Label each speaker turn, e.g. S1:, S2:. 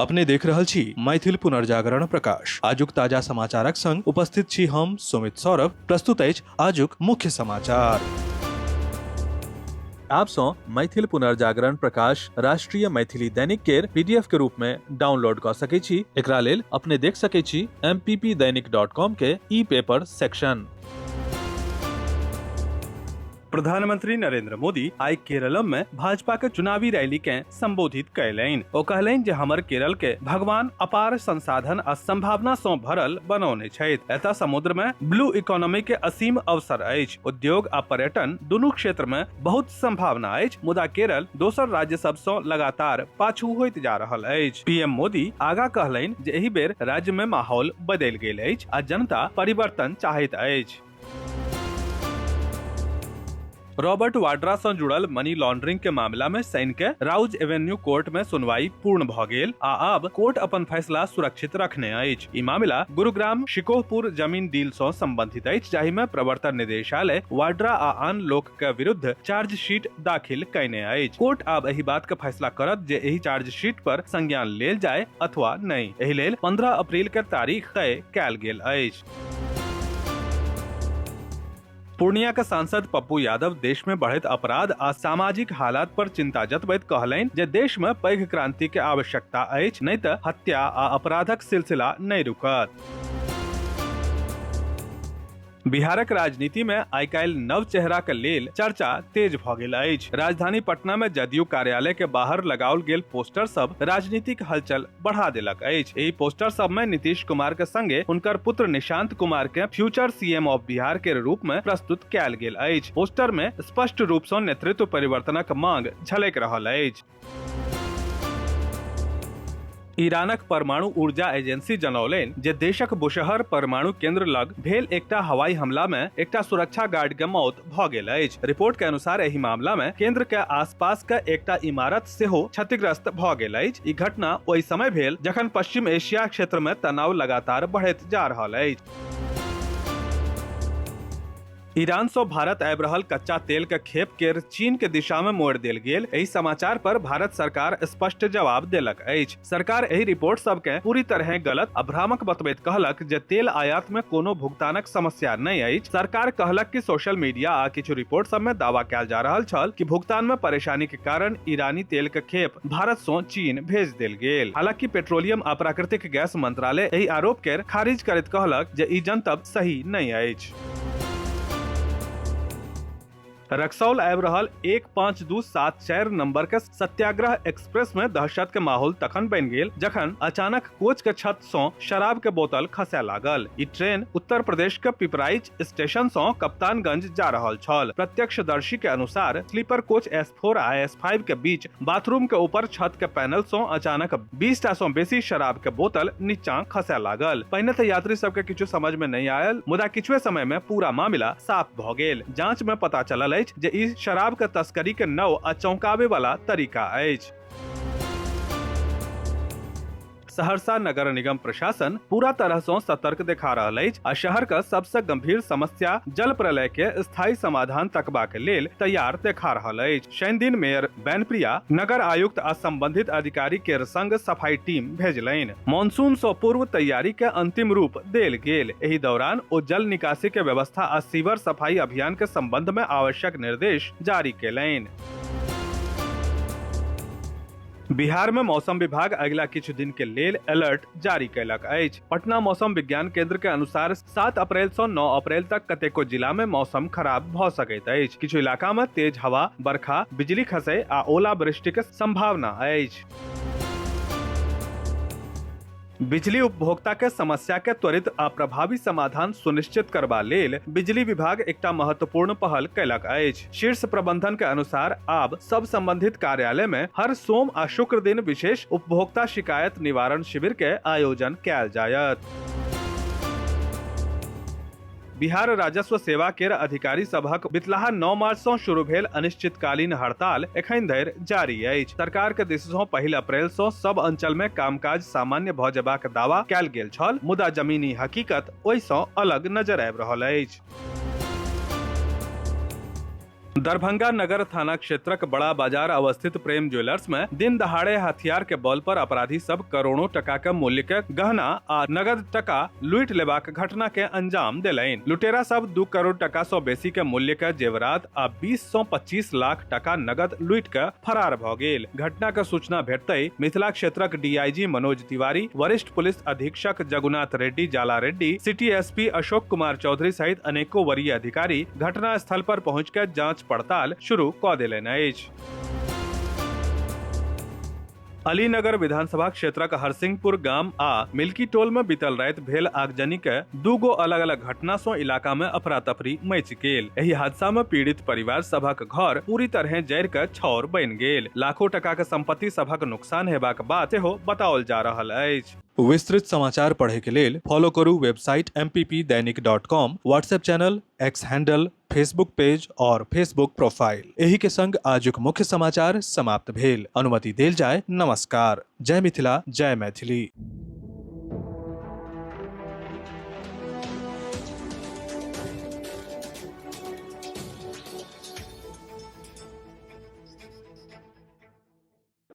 S1: अपने देख रहल छी मैथिल पुनर्जागरण प्रकाश। आजुक ताजा समाचारक संग उपस्थित छी हम सुमित सौरभ। प्रस्तुत अछि आजुक मुख्य समाचार। आप सो मैथिल पुनर्जागरण प्रकाश राष्ट्रीय मैथिली दैनिक केर पीडीएफ के रूप में डाउनलोड कर सकै छी। एकरा लेल अपने देख सकै छी mppdainik.com के ई पेपर सेक्शन। प्रधानमंत्री नरेंद्र मोदी आई केरलम में भाजपा के चुनावी रैली के संबोधित कयलनि। ओ कहलनि जे हमर केरल के भगवान अपार संसाधन आ संभावना से भरल बनौने छथि। एतय समुद्र में ब्लू इकोनॉमी के असीम अवसर अछि। उद्योग आ पर्यटन दुनू क्षेत्र में बहुत संभावना अछि, मुदा केरल दोसर राज्य सब से लगातार पाछू होइत जा रहल अछि। पीएम मोदी आगा कहलनि जे एहि बेर राज्य में माहौल बदलि गेल अछि आ जनता परिवर्तन चाहैत अछि। रॉबर्ट वाड्रा से जुड़ल मनी लॉन्ड्रिंग के मामला में शनि के राउज एवेन्यू कोर्ट में सुनवाई पूर्ण भ गेल आ आब कोर्ट अपन फैसला सुरक्षित रखने अछि। ई मामला गुरुग्राम शिकोहपुर जमीन डील से संबंधित अछि, जाहि में प्रवर्तन निदेशालय वाड्रा आ आन लोक के विरुद्ध चार्जशीट दाखिल कयने अछि। कोर्ट आब एहि बात के फैसला करत जे एहि चार्जशीट पर संज्ञान लेल जाय अथवा नहि। एहि लेल 15 अप्रैल के तारीख तय कयल गेल अछि। पूर्णिया के सांसद पप्पू यादव देश में बढ़ैत अपराध आ सामाजिक हालात पर चिंता जतबैत कहलनि जे देश में पैघ क्रांति के आवश्यकता अछि, नहीं तऽ हत्या आ अपराधक सिलसिला नहीं रुकत। बिहारक राजनीति में आइ काल्हि नव चेहरा के लेल चर्चा तेज भ गेल अछि। राजधानी पटना में जदयू कार्यालय के बाहर लगाओल गेल पोस्टर सब राजनीतिक हलचल बढ़ा देलक अछि। एहि पोस्टर सब में नीतीश कुमार के संगे हुनकर पुत्र निशांत कुमार के फ्यूचर सीएम ऑफ बिहार के रूप में प्रस्तुत कयल गेल अछि। पोस्टर में स्पष्ट रूप से नेतृत्व परिवर्तनक मांग झलक रहल अछि। ईरानक परमाणु ऊर्जा एजेंसी जनौलनि जे देशक बुशहर परमाणु केंद्र लग भेल एकटा हवाई हमला में एकटा सुरक्षा गार्ड के मौत भ गेल अछि। रिपोर्ट के अनुसार एहि मामला में केंद्र के आसपास के एकटा इमारत सेहो क्षतिग्रस्त भ गेल अछि। ई घटना ओहि समय भेल जखन पश्चिम एशिया क्षेत्र में तनाव लगातार बढ़ैत जा रहल अछि। ईरान से भारत आबि रहल कच्चा तेल के खेप के चीन के दिशा में मोड़ देल गेल। एहि समाचार पर भारत सरकार स्पष्ट जवाब देलक अछि। सरकार एहि रिपोर्ट सब के पूरी तरह गलत आ भ्रामक बतबैत कहलक जे तेल आयात में कोनो भुगतानक समस्या नहीं अछि। सरकार कहलक कि सोशल मीडिया आ किछु रिपोर्ट सब में दावा कयल जा रहल छल कि भुगतान में परेशानी के कारण ईरानी तेल के खेप भारत से चीन भेज देल गेल। हालांकि पेट्रोलियम आ प्राकृतिक गैस मंत्रालय एहि आरोप के खारिज करैत कहलक जे ई जनतब सही नहीं अछि। रक्सौल आबि रहल 15274 नंबर के सत्याग्रह एक्सप्रेस में दहशत के माहौल तखन बनि गेल जखन अचानक कोच के छत से शराब के बोतल खसय लागल। ई ट्रेन उत्तर प्रदेश के पिपराइच स्टेशन से कप्तानगंज जा रहल छल। प्रत्यक्षदर्शी के अनुसार स्लीपर कोच S4 आ S5 के बीच बाथरूम के ऊपर छत के पैनल से अचानक 20 टा से बेसी शराब के बोतल नीचा खसय लागल। पहिने तऽ यात्री सब के किछु समझ में नहीं आयल, मुदा किछुए समय में पूरा मामला साफ भ गेल। जांच में पता चलल जे ई शराब के तस्करी के नव आ चौंकावे वाला तरीका अछि। सहरसा नगर निगम प्रशासन पूरा तरह से सतर्क देखा रहल अछि आ शहर के सबसे गंभीर समस्या जल प्रलय के स्थायी समाधान तकबा के लेल तैयार देखा रहल अछि। शनि दिन मेयर बैनप्रिया नगर आयुक्त आ संबंधित अधिकारी के संग सफाई टीम भेजलनि। मॉनसून से पूर्व तैयारी के अंतिम रूप देल गेल। एहि दौरान ओ जल निकासी के व्यवस्था आ सीवर सफाई अभियान के संबंध में आवश्यक निर्देश जारी केलनि। बिहार में मौसम विभाग अगिला किछु दिन के लेल अलर्ट जारी कयलक अछि। पटना मौसम विज्ञान केंद्र के अनुसार 7 अप्रैल से 9 अप्रैल तक कतेको जिला में मौसम खराब भ सकैत अछि। किछु इलाका में तेज हवा, बरखा, बिजली खसै आ ओलावृष्टि के संभावना अछि। बिजली उपभोक्ता के समस्या के त्वरित आ प्रभावी समाधान सुनिश्चित करबा लेल बिजली विभाग एकटा महत्वपूर्ण पहल कयलक अछि। शीर्ष प्रबंधन के अनुसार आब सब संबंधित कार्यालय में हर सोम आ शुक्र दिन विशेष उपभोक्ता शिकायत निवारण शिविर के आयोजन कयल जायत। बिहार राजस्व सेवा केर अधिकारी सभक बितलाहा 9 मार्च से शुरू भेल अनिश्चितकालीन हड़ताल एखन धरि जारी अछि। सरकार के दिस से 1 अप्रैल से सब अंचल में कामकाज सामान्य भ जेबाक दावा कयल गेल छल, मुदा जमीनी हकीकत ओहि से अलग नजर आबि रहल अछि। दरभंगा नगर थाना क्षेत्रक बड़ा बाजार अवस्थित प्रेम ज्वेलर्स में दिन दहाड़े हथियार के बल पर अपराधी सब करोड़ों टका के मूल्य के गहना आ नगद टका लूट लेबाक घटना के अंजाम देलैन। लुटेरा सब 2 करोड़ टका सौ बेसी के मूल्य के जेवरात आ 20 से 25 लाख टका नगद लूट के फरार भ गेल। घटना के सूचना भेटते मिथिला क्षेत्रक डीआईजी मनोज तिवारी, वरिष्ठ पुलिस अधीक्षक जगुनाथ रेड्डी जाला रेड्डी, सिटी एसपी अशोक कुमार चौधरी सहित अनेकों वरीय अधिकारी घटना स्थल पर पहुंच कर जांच पड़ताल शुरू क देलनि अछि। अलीनगर विधानसभा क्षेत्रक हरसिंहपुर गाम आ मिल्की टोल में बीतल राति भेल आगजनी के 2 गो अलग अलग घटना सं इलाका में अफरा तफरी मचि गेल। एहि हादसा में पीड़ित परिवार सभक घर पूरी तरह जरि के छौर बनि गेल। लाखों टका के संपत्ति सभक नुकसान हेबाक बात सेहो बताओल जा रहल अछि।
S2: विस्तृत समाचार पढ़े के लेल फॉलो करू website mppdainik.com, WhatsApp channel, x handle, Facebook page और फेसबुक प्रोफाइल। एही के संग आजुक मुख्य समाचार समाप्त भेल। अनुमति देल जाय। नमस्कार। जय मिथिला, जय मैथिली।